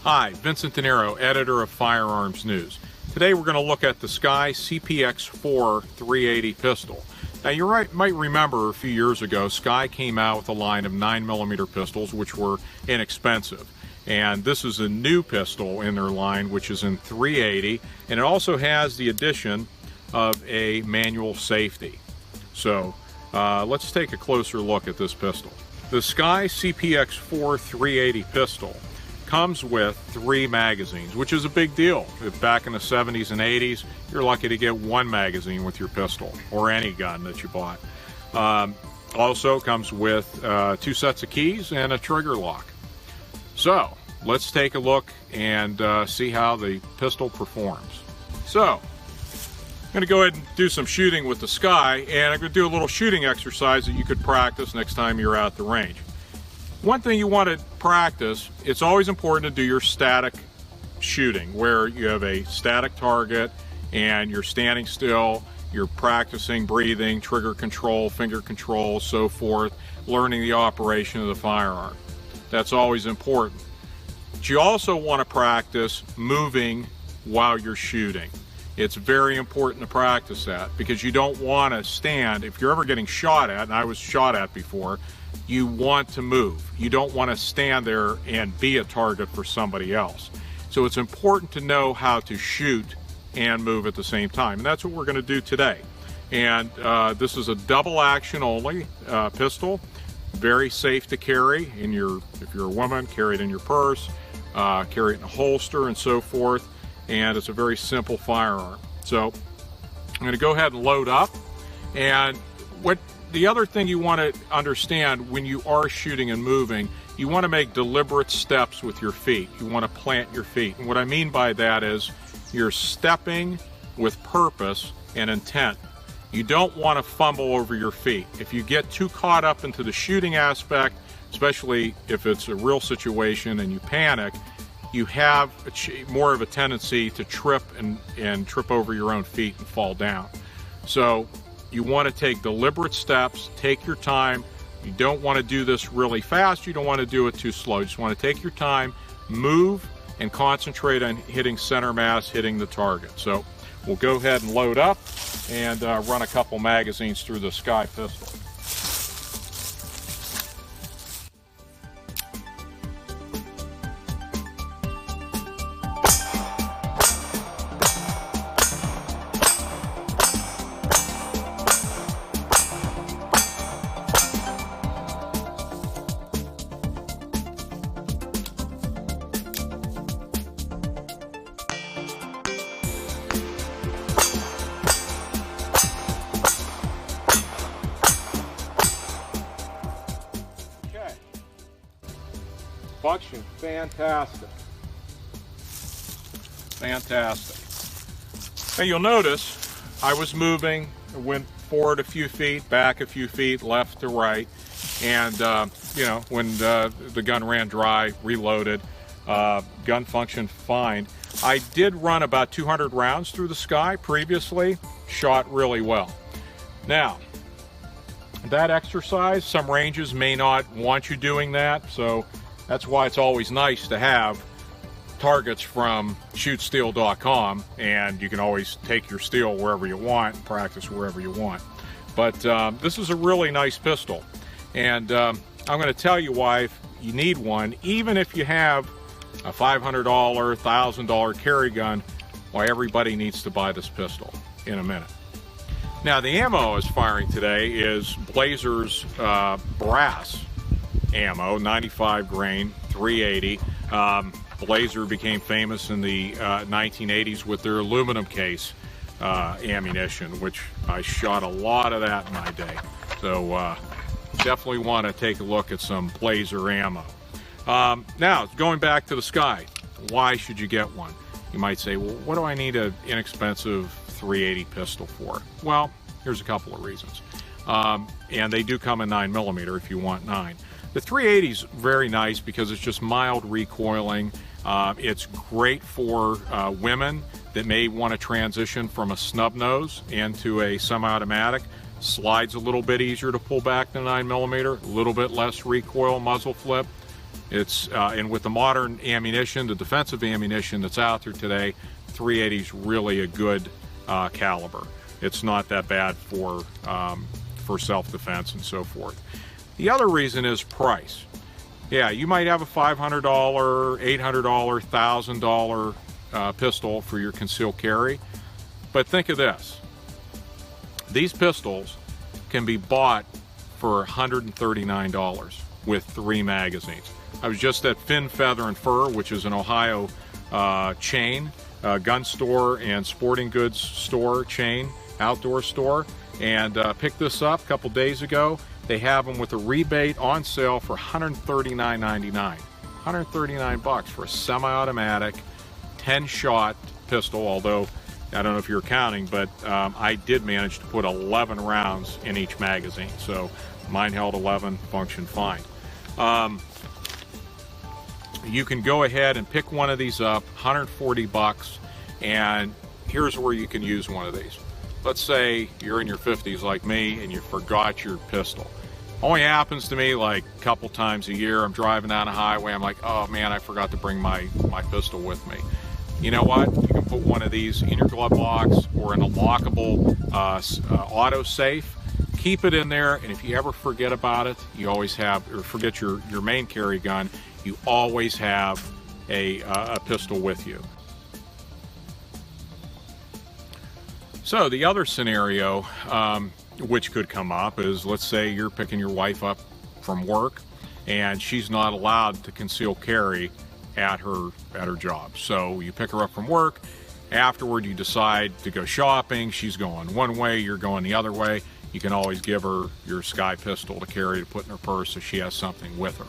Hi, Vincent DeNiro, editor of Firearms News. Today we're going to look at the SCCY CPX-4 380 pistol. Now you might remember a few years ago, SCCY came out with a line of 9mm pistols which were inexpensive. And this is a new pistol in their line which is in 380, and it also has the addition of a manual safety. So let's take a closer look at this pistol. The SCCY CPX-4 380 pistol comes with 3 magazines, which is a big deal. Back in the 70s and 80s, you're lucky to get 1 magazine with your pistol or any gun that you bought. Also comes with 2 sets of keys and a trigger lock. So let's take a look and see how the pistol performs. So I'm going to go ahead and do some shooting with the SCCY, and I'm going to do a little shooting exercise that you could practice next time you're out the range. One thing you want to practice, it's always important to do your static shooting, where you have a static target and you're standing still, you're practicing breathing, trigger control, finger control, so forth, learning the operation of the firearm. That's always important. But you also want to practice moving while you're shooting. It's very important to practice that, because you don't want to stand. If you're ever getting shot at, and I was shot at before, you want to move. You don't want to stand there and be a target for somebody else. So it's important to know how to shoot and move at the same time, and that's what we're going to do today. And this is a double action only pistol, very safe to carry in your, if you're a woman, carry it in your purse, carry it in a holster and so forth, and it's a very simple firearm. So I'm going to go ahead and load up. And the other thing you want to understand when you are shooting and moving, you want to make deliberate steps with your feet. You want to plant your feet. And what I mean by that is you're stepping with purpose and intent. You don't want to fumble over your feet. If you get too caught up into the shooting aspect, especially if it's a real situation and you panic, you have more of a tendency to trip and trip over your own feet and fall down. So you want to take deliberate steps, take your time. You don't want to do this really fast, you don't want to do it too slow. You just want to take your time, move, and concentrate on hitting center mass, hitting the target. So we'll go ahead and load up and run a couple magazines through the SCCY pistol. Function, fantastic. Fantastic. Now you'll notice I was moving, went forward a few feet, back a few feet, left to right, and you know, when the gun ran dry, reloaded, gun functioned fine. I did run about 200 rounds through the SCCY previously, shot really well. Now, that exercise, some ranges may not want you doing that, so that's why it's always nice to have targets from shootsteel.com, and you can always take your steel wherever you want and practice wherever you want. But this is a really nice pistol, and I'm going to tell you why you need one, even if you have a $500, $1,000 carry gun, why everybody needs to buy this pistol in a minute. Now the ammo I was firing today is Blazer's brass ammo, 95 grain, 380. Blazer became famous in the 1980s with their aluminum case ammunition, which I shot a lot of that in my day. So definitely want to take a look at some Blazer ammo. Now, going back to the SCCY, why should you get one? You might say, well, what do I need an inexpensive 380 pistol for? Well, here's a couple of reasons. And they do come in 9mm if you want 9. The 380 is very nice because it's just mild recoiling. It's great for women that may want to transition from a snub nose into a semi-automatic. Slides a little bit easier to pull back than 9mm, a little bit less recoil, muzzle flip. It's and with the modern ammunition, the defensive ammunition that's out there today, 380 is really a good caliber. It's not that bad for self-defense and so forth. The other reason is price. Yeah, you might have a $500, $800, $1,000 pistol for your concealed carry, but think of this. These pistols can be bought for $139 with 3 magazines. I was just at Fin, Feather, and Fur, which is an Ohio chain, gun store and sporting goods store chain, outdoor store, and picked this up a couple days ago. They have them with a rebate on sale for $139.99. $139 for a semi-automatic 10-shot pistol, although I don't know if you're counting, but I did manage to put 11 rounds in each magazine, so mine held 11, functioned fine. You can go ahead and pick one of these up, $140, and here's where you can use one of these. Let's say you're in your 50s like me and you forgot your pistol. Only happens to me like a couple times a year. I'm driving down a highway, I'm like, oh man, I forgot to bring my pistol with me. You know what? You can put one of these in your glove box or in a lockable auto safe. Keep it in there, and if you ever forget about it, you always have, or forget your main carry gun, you always have a pistol with you. So the other scenario which could come up is, let's say you're picking your wife up from work and she's not allowed to conceal carry at her job. So you pick her up from work, afterward you decide to go shopping, she's going one way, you're going the other way. You can always give her your Sky pistol to carry, to put in her purse, so she has something with her.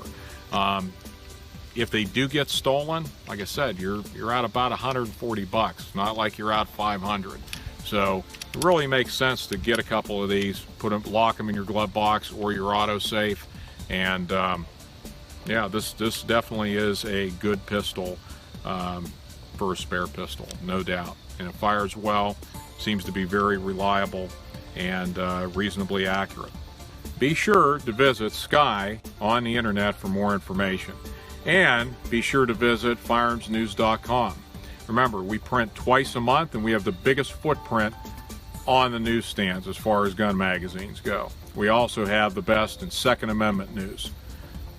If they do get stolen, like I said, you're out about $140, not like you're out $500. So it really makes sense to get a couple of these, lock them in your glove box or your auto safe, and yeah, this definitely is a good pistol for a spare pistol, no doubt. And it fires well, seems to be very reliable and reasonably accurate. Be sure to visit Sky on the internet for more information, and be sure to visit firearmsnews.com. Remember, we print twice a month, and we have the biggest footprint on the newsstands as far as gun magazines go. We also have the best in Second Amendment news.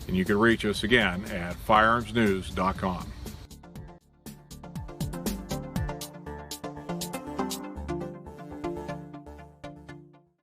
And you can reach us again at firearmsnews.com.